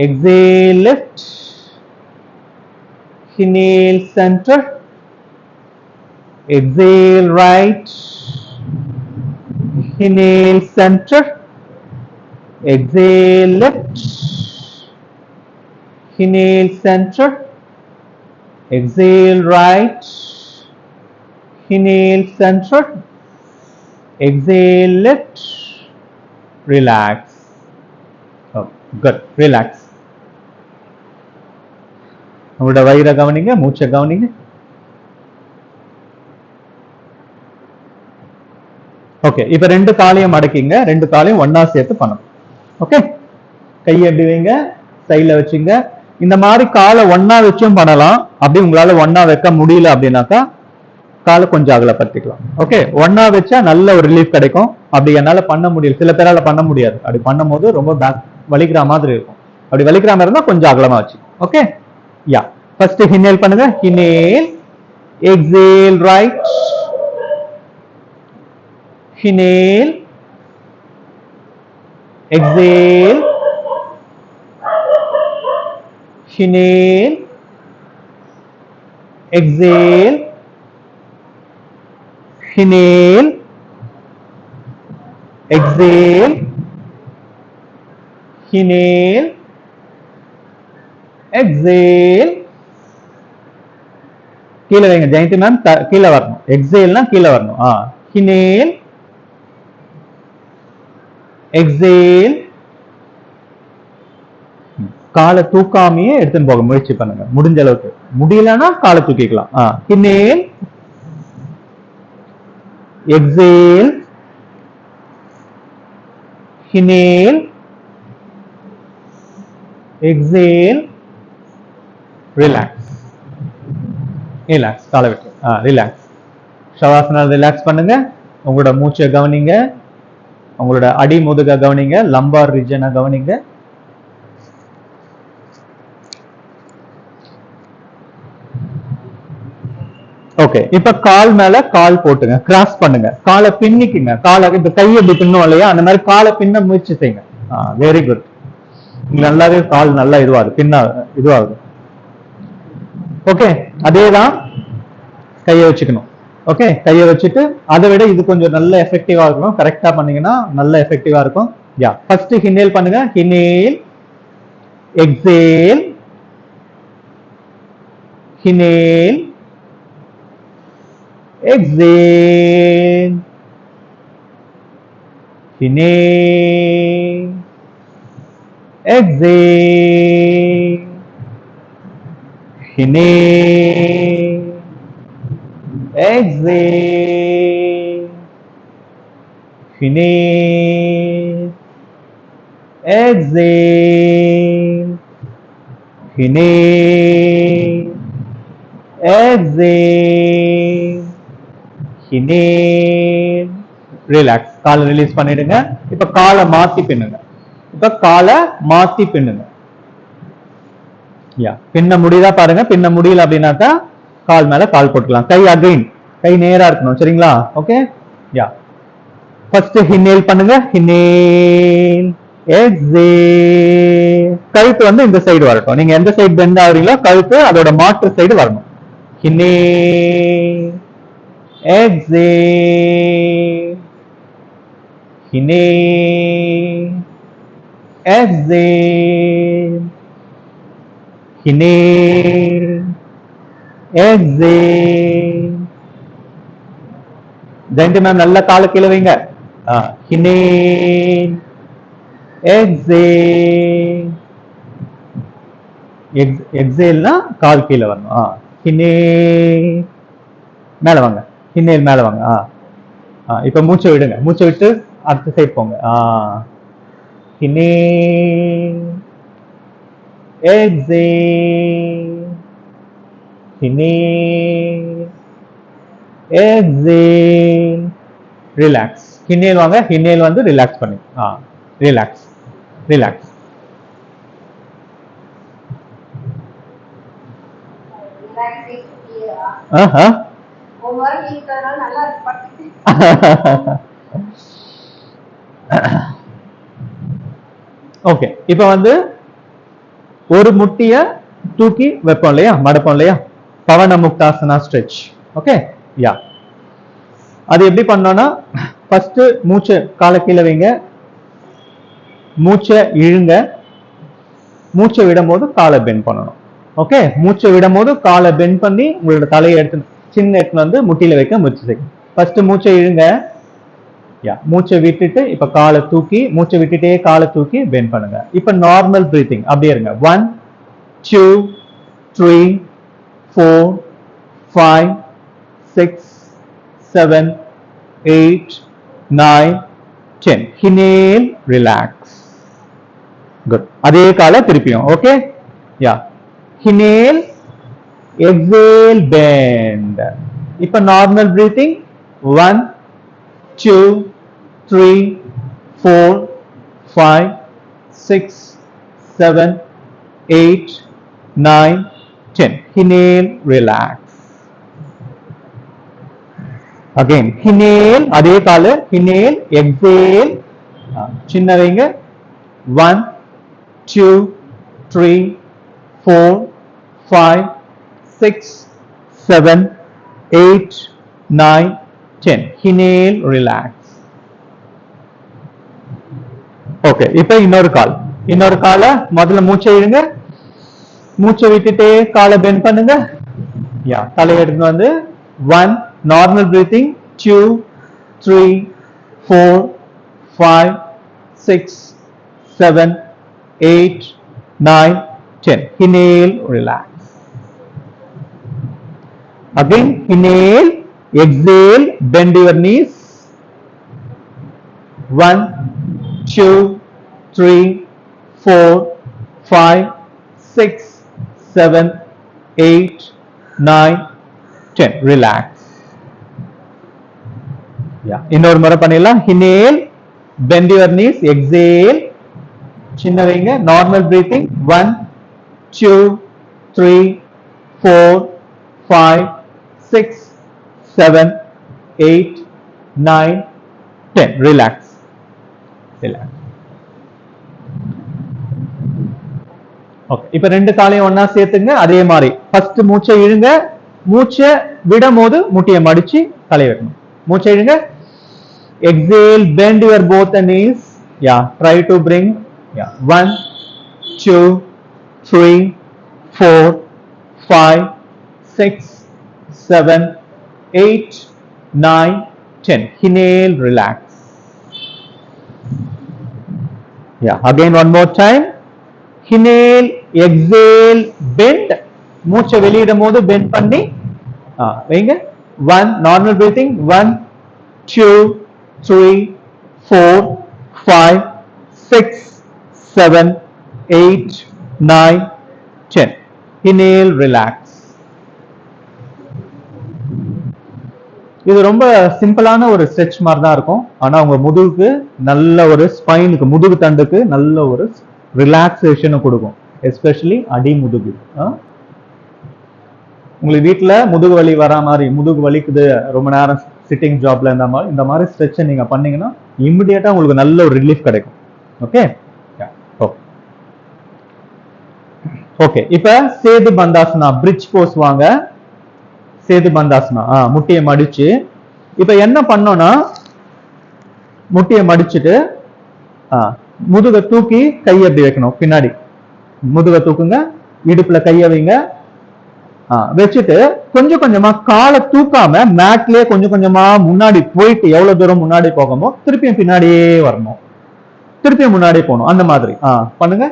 Exhale left. Inhale center. Exhale right. Inhale center. Exhale left. Inhale center. Exhale right. Inhale center. Exhale left. Relax. Oh, good. Relax. உங்களோட வயிறை கவனிங்க, மூச்சை கவனிங்க. Okay, இப்ப ரெண்டு காலையும் மடக்கிங்க, ரெண்டு காலையும் ஒன்னா சேர்த்து பண்ணணும். ஓகே, கையை எப்படி வைங்க, சைட்ல வச்சுங்க. இந்த மாதிரி காலை ஒன்னா வச்சும் பண்ணலாம். அப்படி உங்களால ஒன்னா வைக்க முடியல அப்படின்னாக்கா காலை கொஞ்சம் அகலப்படுத்திக்கலாம். ஓகே, ஒன்னா வச்சா நல்ல ஒரு ரிலீஃப் கிடைக்கும். அப்படி என்னால பண்ண முடியல, சில பேரால பண்ண முடியாது. அப்படி பண்ணும் போது ரொம்ப பேக் வலிக்கிற மாதிரி இருக்கும். அப்படி வலிக்கிற மாதிரி இருந்தா கொஞ்சம் அகலமா வச்சு. ஓகே, யா, ஃபர்ஸ்ட் இன்ஹேல் பண்ணுங்க. Inhale, exhale right. Inhale, exhale, inhale, exhale, inhale, exhale, inhale, exhale. கீழே வைங்க ஜெயந்தி மேம், கீழே வரணும். எக்ஸேல்னா கீழே வரணும். inhale, exhale. காலை தூக்காமையே எடுத்துன்னு போக முயற்சி பண்ணுங்க முடிஞ்ச அளவுக்கு. முடியலன்னா காலை தூக்கிக்கலாம். inhale, exhale, inhale, exhale, relax. Relax, காலை விட்டு ரிலாக்ஸ். ஷவாசனா ரிலாக்ஸ் பண்ணுங்க. உங்களோட மூச்சை கவனிங்க, உங்களோட அடி முதுக கவனிங்க, லம்பார் ரீஜனை கவனிங்க. ஓகே, இப்ப கால் மேல கால் போட்டுங்க, கிராஸ் பண்ணுங்க, காலை பின்னிக்குங்க, காலை இப்ப கையை இப்படி பின்னும் இல்லையா, அந்த மாதிரி காலை பின்ன முயற்சி செய்யுங்க. Very good. நல்லாவே கால் நல்லா இதுவாகுது, பின்னா இதுவாகுது. ஓகே, அதேதான் கையை வச்சுக்கணும். ஓகே, கையை வச்சுட்டு அதை விட இது கொஞ்சம் நல்ல எஃபெக்டிவா இருக்கும். கரெக்டா பண்ணீங்கன்னா நல்ல எஃபெக்டிவா இருக்கும். யா, ஃபர்ஸ்ட் ஹினேல் பண்ணுங்க. ஹினேல், exhale, ஹினேல், exhale, inhale, exhale, inhale, exhale, inhale, exhale, inhale, exhale, inhale, relax. காலை ரிலீஸ் பண்ணிடுங்க. இப்ப காலை மாத்தி பின்னுங்க. இப்ப காலை மாத்தி பின்னுங்க. யா, பின்ன முடியுதா பாருங்க. பின்ன முடியல அப்படின்னாக்கா கால் மேல கால் போட்டுக்கலாம். கை அகைன், கை நேரா இருக்கணும். சரிங்களா? ஓகே. யா, ஃபர்ஸ்ட் இன்ஹேல் பண்ணுங்க. Inhale, exhale. கழுத்து வந்து இந்த சைடு வரட்டும். நீங்க எந்த சைடு பெண்ட் ஆகுறீங்களோ கழுத்து அதோட மாற்று சைடு வரணும். Inhale, exhale, inhale, exhale, inhale, exhale. Jayanthi ma'am நல்ல கால கீழே வைங்க. inhale, exhale, exhaleனா கால் கீழே வரணும். inhale, மேல வாங்க. இன்னேல் மேல வாங்க. இப்ப மூச்சை விடுங்க. மூச்சை விட்டு அடுத்த சைடு போங்க. inhale, exhale, inhale, exhale, relax. inhale வாங்க. inhale வந்து ரிலாக்ஸ் பண்ணு. Relax, relax. ஓகே, இப்ப வந்து ஒரு முட்டிய தூக்கி வைப்போம் இல்லையா, மடப்போம் இல்லையா, பவன முக்தாசனா ஸ்ட்ரெச். ஓகே, யா, அது எப்படி பண்ணோம்னா ஃபர்ஸ்ட் மூச்சை காலை கீழே வைங்க, மூச்சை இழுங்க, மூச்சை விடும் போது காலை பெண்ட் பண்ணணும். ஓகே, மூச்சை விடும் போது காலை பெண்ட் பண்ணி உங்களோட தலையை எடுத்து சின்ன எடுத்துன்னு வந்து முட்டியில வைக்க முயற்சி செய்யுங்க. ஃபர்ஸ்ட் மூச்சை இழுங்க. யா, மூச்சை விட்டுட்டு இப்ப காலை தூக்கி, மூச்சை விட்டுட்டே காலை தூக்கி பெண்ட் பண்ணுங்க. இப்ப நார்மல் பிரீத்திங் அப்படியே இருங்க. 1 2 3 4 5 6 7 8 9 10. inhale, relax. good. அதே காலை திருப்பியும். ஓகே, யா, inhale, exhale, bend. இப்ப normal breathing. 1 2 3 4 5 6 7 8 9 10. inhale, relax. again inhale, அதே கால inhale, exhale, சின்ன வைங்க. 1 2 3 4 5 6 7 8 9 10. inhale, relax. ஓகே, இப்ப இன்னொரு கால முதல்ல மூச்சை இழுங்க, மூச்சை விட்டுட்டே காலை பெண்ட் பண்ணுங்க. யா, தலை எடுத்து வந்து 1 normal breathing, 2 3 4 5 6 7 8 9 10. inhale, relax. again inhale, exhale, bend your knees. 1 2 3 4 5 6 7 8 9 10. relax. yeah, இன்னொரு முறை பண்ணிடலாம். inhale, bend your knees, exhale, சின்ன வைங்க. Normal breathing. 1 2 3 4 5 6 7, 8, 9, 10. Relax. Relax. Okay, இப்ப ரெண்டு காலையும் ஒன்னா சேர்த்துங்க. அதே மாதிரி ஃபர்ஸ்ட் மூச்சை இழுங்க. மூச்சை விடும் போது முட்டியை மடிச்சு தலை வைக்கணும். மூச்சை இழுங்க. Exhale, bend your both the knees. Yeah, try to bring. Yeah, 1, 2, 3, 4, 5, 6, 7, 8, 9, 10. Inhale, relax. Yeah, again one more time. Inhale, exhale, bend. மூச்சை வெளியிடும் போது bend பண்ணி வைங்க. 1, normal breathing. 1, 2, 3, 4, 5, 6, 7, 8, 9, 10. Inhale, relax. இது ரொம்ப சிம்பிளான ஒரு ஸ்ட்ரெச் மாதிரி தான் இருக்கும். ஆனா உங்க முதுகுக்கு நல்ல ஒரு ஸ்பைனுக்கு, முதுகு தண்டுக்கு நல்ல ஒரு ரிலாக்ஸேஷனை கொடுக்கும். எஸ்பெஷலி அடி முதுகு. உங்களுக்கு வீட்டுல முதுகு வலி வரா மாதிரி, முதுகு வலிக்குது ரொம்ப நேரம் சிட்டிங் ஜாப்ல இந்த மாதிரி ஸ்ட்ரெச்சை நீங்க பண்ணீங்கன்னா இமிடியேட்டா உங்களுக்கு நல்ல ஒரு ரிலீஃப் கிடைக்கும். ஓகே ஓகே, இப்ப சேது பந்தாசனா, பிரிட்ஜ் போஸ் வாங்க. சேது பந்தாசனா, முட்டியை மடிச்சு. இப்ப என்ன பண்ணோம்னா, முட்டியை மடிச்சுட்டு முதுகை தூக்கி கையை எப்படி வைக்கணும், பின்னாடி முதுகை தூக்குங்க. இடுப்புல கையை வைங்க. வச்சுட்டு கொஞ்சம் கொஞ்சமா காலை தூக்காம மேட்லயே கொஞ்சம் கொஞ்சமா முன்னாடி போயிட்டு, எவ்வளவு தூரம் முன்னாடி போகமோ திருப்பியும் பின்னாடியே வரணும், திருப்பியும் முன்னாடி போகணும். அந்த மாதிரி பண்ணுங்க.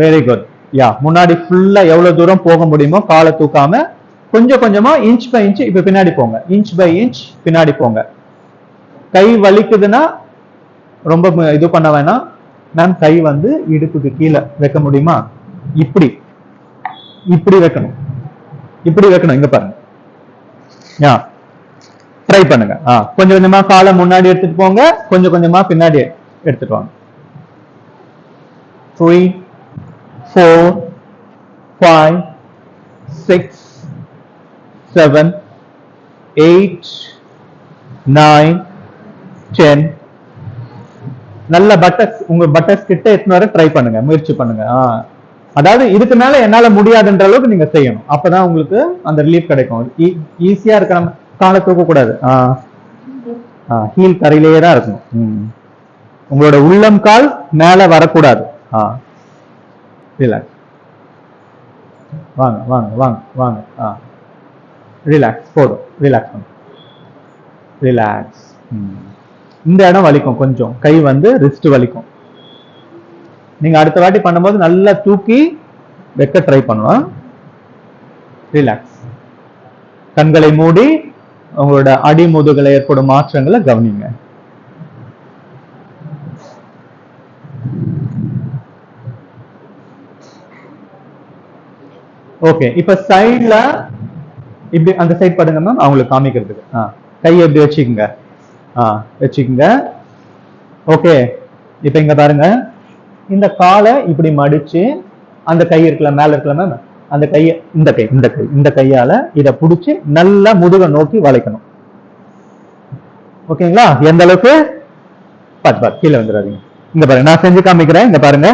Very good. யா, முன்னாடி ஃபுல்லா எவ்வளவு தூரம் போக முடியுமோ காலை தூக்காம கொஞ்சம் கொஞ்சமா இன்ச் பை இன்ச் இப்ப பின்னாடி போங்க. இன்ச் பை இன்ச் பின்னாடி போங்க. கை வலிக்குதுன்னா ரொம்ப இது பண்ண வேணாம். மேம், கை வந்து இடுப்புக்கு கீழே வைக்க முடியுமா? இப்படி இப்படி வைக்கணும், இப்படி வைக்கணும். இங்க பாருங்க. ட்ரை பண்ணுங்க. கொஞ்சம் கொஞ்சமா காலை முன்னாடி எடுத்துட்டு போங்க, கொஞ்சம் கொஞ்சமா பின்னாடி எடுத்துட்டு வாங்க. 3, 4, 5, 6, 7, 8, 9, 10. நல்ல பட்டர்ஸ், உங்க பட்டர்ஸ் கிட்ட எத்தனை வரை ட்ரை பண்ணுங்க, முயற்சி பண்ணுங்க. அதாவது இதுக்கு மேல என்னால முடியாதுன்ற அளவுக்கு நீங்க செய்யணும். அப்பதான் உங்களுக்கு அந்த ரிலீஃப் கிடைக்கும். ஈஸியா இருக்கிற காலை தூக்க கூடாது. ஹீல் கரையிலேயே தான் இருக்கணும். உங்களோட உள்ளம் கால் மேல வரக்கூடாது. ரிலாக்ஸ். வாங்க வாங்க வாங்க வாங்க. ரிலாக்ஸ். போதும். ரிலாக்ஸ் பண்ணுங்க. ரிலாக்ஸ். இந்த இடம் வலிக்கும் கொஞ்சம், கை வந்து ரிஸ்ட் வலிக்கும். நீங்க அடுத்த வாட்டி பண்ணும்போது நல்லா தூக்கி வைக்க ட்ரை பண்ணலாம். ரிலாக்ஸ். கண்களை மூடி உங்களோட அடி முதுகுல ஏற்படும் மாற்றங்களை கவனிங்க. ஓகே, இப்ப சைட்ல இப்படி அந்த சைட் படுங்க மேம், அவங்களுக்கு காமிக்கிறதுக்கு. கையை எப்படி வச்சுக்கோங்க. வச்சுக்கோங்க. ஓகே, இப்ப இங்க பாருங்க. இந்த காலை இப்படி மடிச்சு, அந்த கை இருக்கல மேல இருக்கல மேம், அந்த கையை இந்த கையால இதை புடிச்சு நல்லா முதுக நோக்கி வளைக்கணும். ஓகேங்களா? எந்த அளவுக்கு? பாத்து கீழே வந்துடாதீங்க. இங்க பாருங்க, நான் செஞ்சு காமிக்கிறேன். இங்க பாருங்க.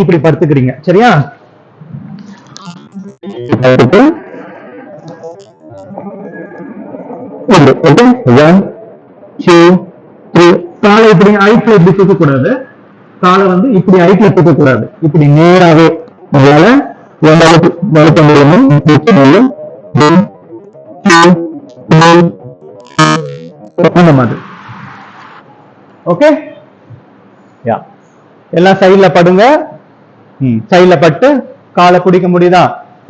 இப்படி படுத்துக்கிறீங்க, சரியா? காலை இப்படி ஹைட்ல இப்படி தூக்க கூடாது. காலை வந்து இப்படி ஹைட்ல தூக்க கூடாது. இப்படி நேராவே உங்களால எந்த அளவுக்கு வளர்க்க முடியுமோ அந்த மாதிரி. ஓகே, யா, எல்லாம் சைட்ல படுங்க. சைட்ல பட்டு காலை பிடிக்க முடியுதா?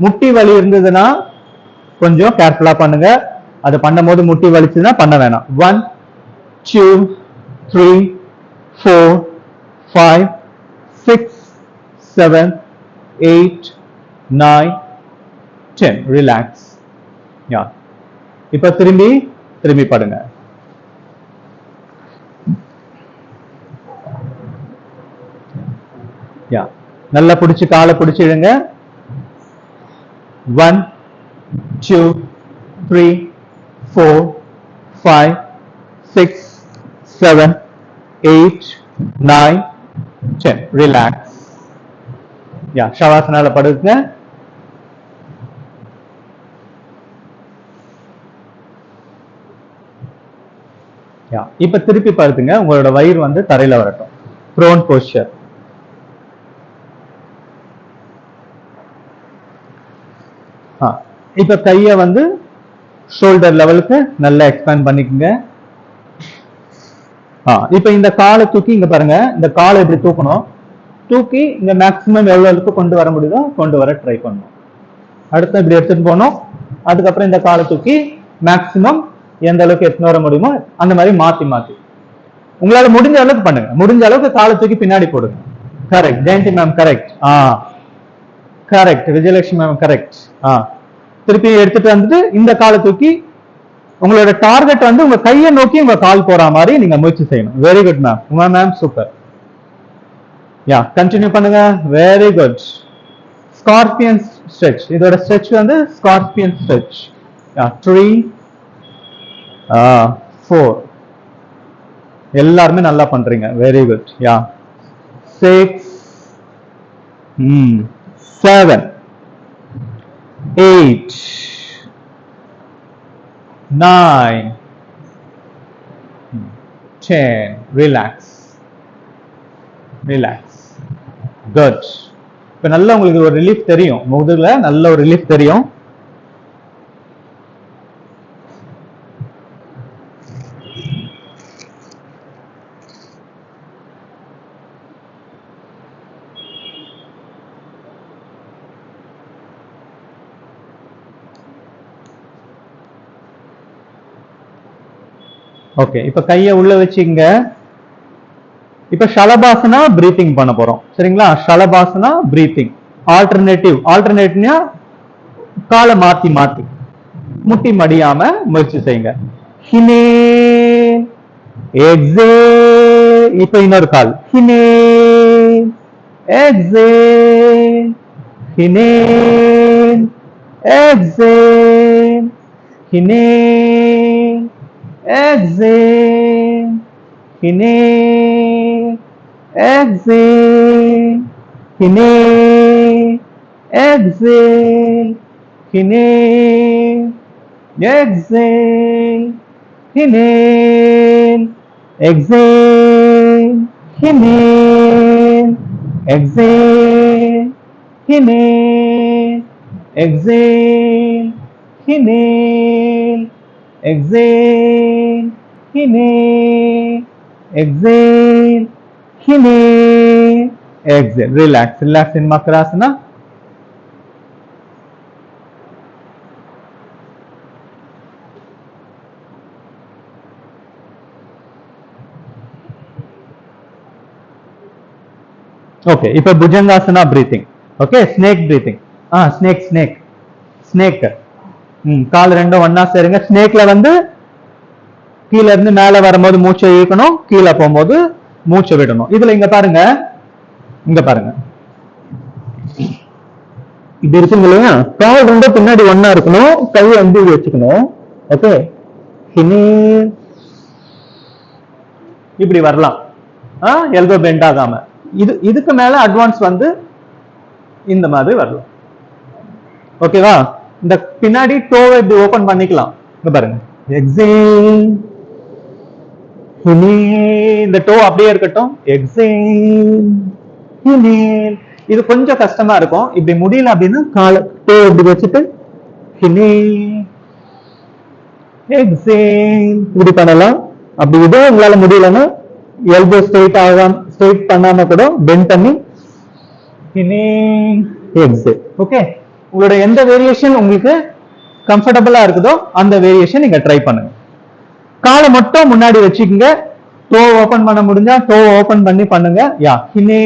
முட்டி வலி இருந்ததுன்னா கொஞ்சம் கேர்ஃபுல்லா பண்ணுங்க. அது பண்ணும்போது முட்டி வலிச்சுன்னா பண்ண வேணாம். 1, 2, 3, 4, 5, 6, 7, 8, 9, 10. ரிலாக்ஸ். யா, இப்ப திரும்பி படுங்க. யா, நல்லா பிடிச்சு காலை பிடிச்சு இழுங்க. 1 2 3 4 5 6 7 8 9 10. ரிலாக்ஸ். யா, ஷவாசனால படுங்க. யா, இப்ப திருப்பி படுத்துங்க. உங்களோட வயிறு வந்து தரையில வரட்டும். Prone posture. இப்ப கைய வந்து ஷோல்டர் லெவலுக்கு நல்லா எக்ஸ்பேண்ட் பண்ணிக்கோங்க. இப்ப இந்த காலை தூக்கி இங்க பாருங்க. இந்த காலை இப்படி தூக்கணும். தூக்கி இங்க மேக்சிமம் எவ்வளவுக்கு கொண்டு வர முடியுதோ கொண்டு வர ட்ரை பண்ணணும். அடுத்து இப்படி எடுத்துட்டு போனோம். அதுக்கப்புறம் இந்த காலை தூக்கி மேக்சிமம் எந்த அளவுக்கு எடுத்துன்னு வர முடியுமோ அந்த மாதிரி மாத்தி மாத்தி உங்களால முடிஞ்ச அளவுக்கு பண்ணுங்க. முடிஞ்ச அளவுக்கு காலை தூக்கி பின்னாடி போடுங்க. Correct Jayanthi ma'am, correct. Correct Vijayalakshmi ma'am, correct. திருப்பி எடுத்துட்டு வந்துட்டு இந்த காலை தூக்கி உங்களோட டார்கெட் வந்து உங்க கையை நோக்கி உங்க கால் போற மாதிரி நீங்க முயற்சி செய்யணும். Very good ma'am. Uma ma'am, super. Yeah, continue பண்ணுங்க. Very good. Scorpion stretch. இதோட ஸ்ட்ரெச் வந்து ஸ்கார்பியன் ஸ்ட்ரெச். 3 4 எல்லாருமே நல்லா பண்றீங்க. Very good. Yeah, 6 7 8 9 10. Relax. Relax. Good. இப்ப நல்லா உங்களுக்கு ஒரு ரிலீஃப் தெரியும். முதுகுல நல்ல ஒரு ரிலீஃப் தெரியும். ஓகே, இப்ப கைய உள்ள வச்சுங்க. இப்ப ஷலபாசனா பிரீத்திங் பண்ண போறோம். சரிங்களா? ஷலபாசனா பிரீத்திங். ஆல்டர்னேட்டிவ்னா காலை மாத்தி மாத்தி முட்டி மடியாம முயற்சி செய்யுங்க. ஹினே எக்ஸே. இப்ப இன்னொரு கால். ஹினே எக்ஸே. ஹினே எக்ஸே. ஹினே exhale, inhale, exhale, inhale, exhale, inhale, exhale, inhale, exhale, inhale, exhale, inhale, exhale, inhale, exhale, inhale, exhale, inhale, exhale. Relax. Relax in Makarasana. Okay. இப்ப Bhujangasana breathing. Okay. Snake breathing. Snake. கால் ரெண்டும் ஒன்னா சேருங்க. ஸ்னேக்ல வந்து கீழ இருந்து மேல வரும்போது மூச்சை இழுக்கணும், கீழே போகும்போது மூச்சை விடணும். இதுல இங்க பாருங்க, இப்படி இருக்குங்க இல்லையா? கால் ரொம்ப பின்னாடி ஒன்னா இருக்கணும், கையை வந்து வச்சுக்கணும். ஓகே, இப்படி வரலாம். எல்போ பெண்ட் ஆகாம. இதுக்கு மேல அட்வான்ஸ் வந்து இந்த மாதிரி வரலாம். ஓகேவா? இந்த பின்னாடி டோவை இப்படி ஓபன் பண்ணிக்கலாம். இங்க பாருங்க. எக்ஸேல், இந்த டோ அப்படியே இருக்கட்டும். Exhale, inhale. இது கொஞ்சம் கஷ்டமா இருக்கும். இப்படி முடியல அப்படின்னா காலை டோ இப்படி வச்சுட்டு எக்ஸேல் இப்படி பண்ணலாம். அப்படி இதோ உங்களால முடியலன்னா எல்போ ஸ்ட்ரெயிட் பண்ணாம கூட பெண்ட் பண்ணி எக்ஸேல். ஓகே, உங்களோட எந்த வேரியேஷன் உங்களுக்கு கம்ஃபர்டபுளா இருக்குதோ அந்த வேரியேஷன் நீங்க ட்ரை பண்ணுங்க. காலை மட்டும் முன்னாடி வச்சுக்கோங்க. டோ ஓபன் பண்ண முடிஞ்சா டோ ஓபன் பண்ணி பண்ணுங்க. Yeah, inhale.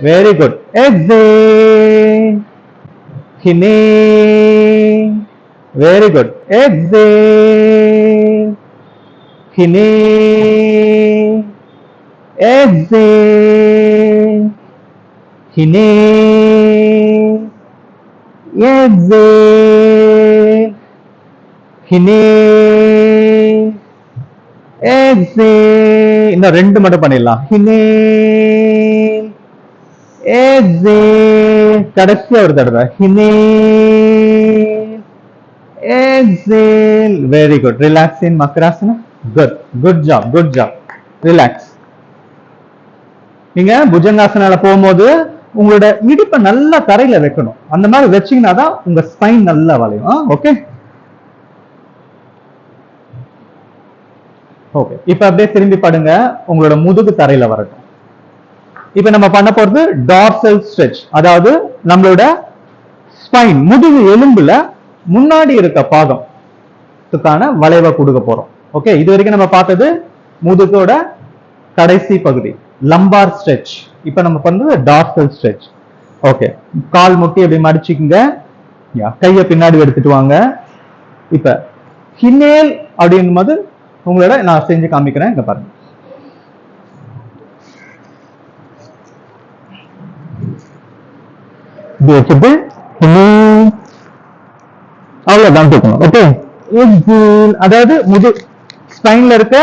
Very good. Exhale, inhale. Very good. Exhale, inhale. Exhale, Inhale. Exhale. Inhale. Exhale. இன்னும் 2 மட்டும் பண்ணிடலாம். Inhale. Exhale. கடைசியா ஒரு தடவை. Inhale. Exhale. Very good. Relax in Makarasana. Good. Good job. Good job. Relax. நீங்க புஜங்காசனால போகும்போது உங்களோட இடுப்பை நல்லா தரையில வைக்கணும். அந்த மாதிரி வச்சீங்கன்னா தான் உங்க ஸ்பைன் நல்லா வளையும். Okay okay. இப்ப அப்படியே திரும்பி படுங்க. உங்களோட முதுகு தரையில வரட்டும். இப்ப நம்ம பண்ண போறது டார்சல் ஸ்ட்ரெச். அதாவது நம்மளோட ஸ்பைன் முதுகு எலும்புல முன்னாடி இருக்க பாகத்துக்கான வளைவை கொடுக்க போறோம். ஓகே, இது வரைக்கும் நம்ம பார்த்தது முதுகோட கடைசி பகுதி லம்பார் ஸ்ட்ரெச். இப்ப நம்ம பண்றது டார்சல் ஸ்ட்ரெச். ஓகே, கால் முட்டி அப்படி மடிச்சுக்குங்க. கையை பின்னாடி எடுத்துட்டு வாங்க. இப்ப ஹினேல் அப்படிங்கும் போது உங்களோட நான் செஞ்சு காமிக்கிறேன். இங்க பாருங்க. அவ்வளவுதான் தூக்கணும். ஓகே, அதாவது ஸ்பைன்ல இருக்க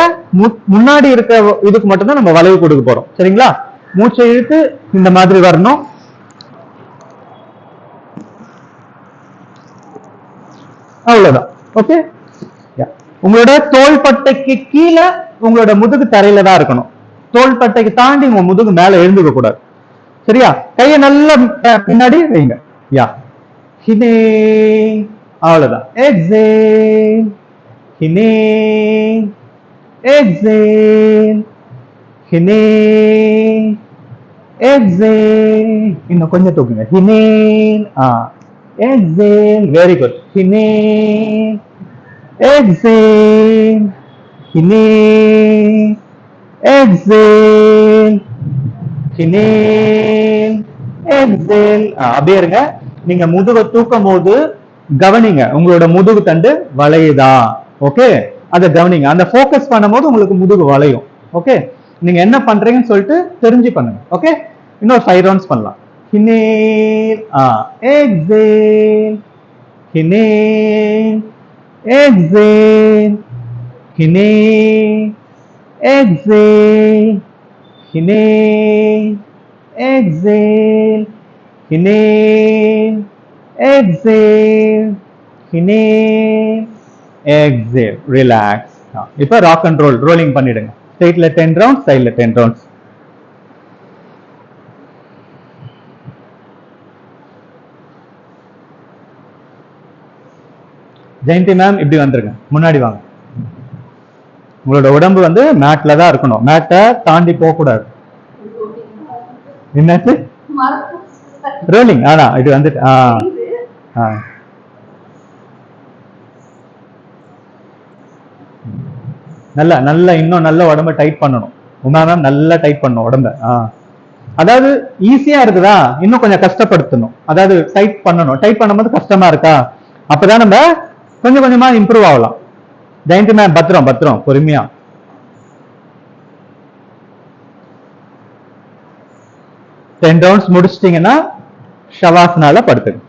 முன்னாடி இருக்க இதுக்கு மட்டும்தான் நம்ம வளைவு கொடுக்க போறோம். சரிங்களா? மூச்சை இழுத்து இந்த மாதிரி வரணும். அவ்வளவுதான். ஓகே, உங்களோட தோள்பட்டைக்கு கீழே உங்களோட முதுகு தரையில தான் இருக்கணும். தோள்பட்டைக்கு தாண்டி உங்க முதுகு மேல எழுந்துக்க கூடாது. சரியா? கையை நல்லா பின்னாடி வைங்க. Yeah, inhale. அவ்வளவுதான். Exhale. Inhale. Exhale. Inhale. Exhale. இன்னும் கொஞ்சம் தூக்குங்க. Inhale. Exhale. Very good. Inhale. Exhale. Inhale. Exhale. Inhale. Exhale. அப்படியே இருங்க. நீங்க முதுக தூக்கும் போது கவனிங்க, உங்களோட முதுகு தண்டு வளையுதா? ஓகே, அதை கவனிங்க. அந்த ஃபோக்கஸ் பண்ணும்போது உங்களுக்கு முதுகு வளையும். ஓகே, நீங்க என்ன பண்றீங்கன்னு சொல்லிட்டு தெரிஞ்சு பண்ணுங்க. ஓகே, இன்னொரு 5 ரவுண்ட்ஸ் பண்ணலாம். Inhale. Exhale. Inhale. Exhale. Inhale. Exhale. Inhale. Exhale. Inhale. Exhale. Inhale. Exhale. Relax. இப்ப rock and roll rolling பண்ணிடுங்க. Straightல 10 rounds, sideல 10 rounds. ஜெயந்தி மேம் இப்படி வந்துருங்க, முன்னாடி வாங்க. உங்களோட உடம்பு மேட்ல தான் இருக்கணும். மேட்டை தாண்டி போக கூடாது. என்னாச்சு? ரோலிங். ஆனா இது வந்துட்டு நல்லா நல்லா இன்னும் நல்ல உடம்ப டைட் பண்ணணும். உமா மேம் நல்லா டைட் பண்ணணும் உடம்ப. அதாவது ஈஸியா இருக்குதா, இன்னும் கொஞ்சம் கஷ்டப்படுத்தணும். அதாவது டைட் பண்ணணும். டைட் பண்ணும்போது கஷ்டமா இருக்கா, அப்பதான் நம்ம கொஞ்சம் கொஞ்சமா இம்ப்ரூவ் ஆகலாம். ஜெயந்தி மேம் பத்திரம் பத்திரம், பொறுமையா. டென் ரவுண்ட்ஸ் முடிச்சிட்டீங்கன்னா ஷவாசனால படுத்துங்க,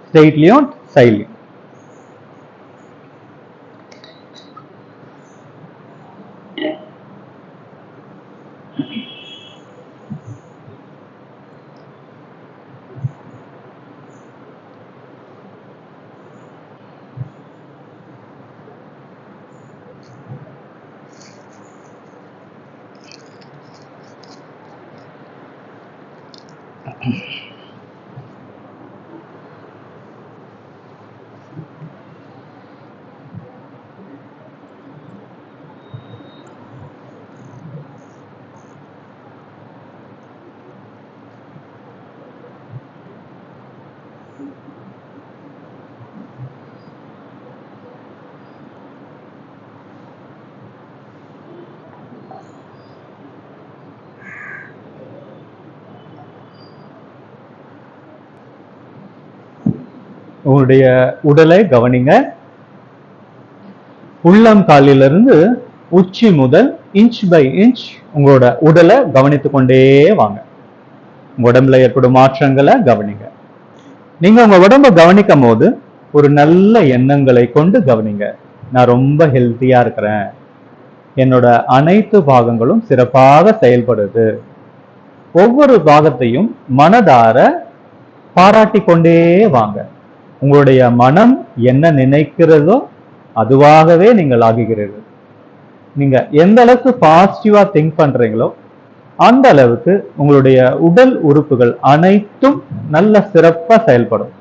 ஸ்ட்ரெயிட்லயும் சைட்லயும். உங்களுடைய உடலை கவனிங்க. உள்ளம் காலிலிருந்து உச்சி முதல் இன்ச் பை இன்ச் உங்களோட உடலை கவனித்துக் கொண்டே வாங்க. உங்க உடம்புல ஏற்படும் மாற்றங்களை கவனிங்க. நீங்க உங்க உடம்ப கவனிக்கும் போது ஒரு நல்ல எண்ணங்களை கொண்டு கவனிங்க. நான் ரொம்ப ஹெல்த்தியா இருக்கிறேன், என்னோட அனைத்து பாகங்களும் சிறப்பாக செயல்படுது. ஒவ்வொரு பாகத்தையும் மனதார பாராட்டி கொண்டே வாங்க. உங்களுடைய மனம் என்ன நினைக்கிறதோ அதுவாகவே நீங்கள் ஆகுகிறீர்கள். நீங்க எந்த அளவுக்கு பாசிட்டிவா திங்க் பண்றீங்களோ அந்த அளவுக்கு உங்களுடைய உடல் உறுப்புகள் அனைத்தும் நல்ல சிறப்பா செயல்படும்.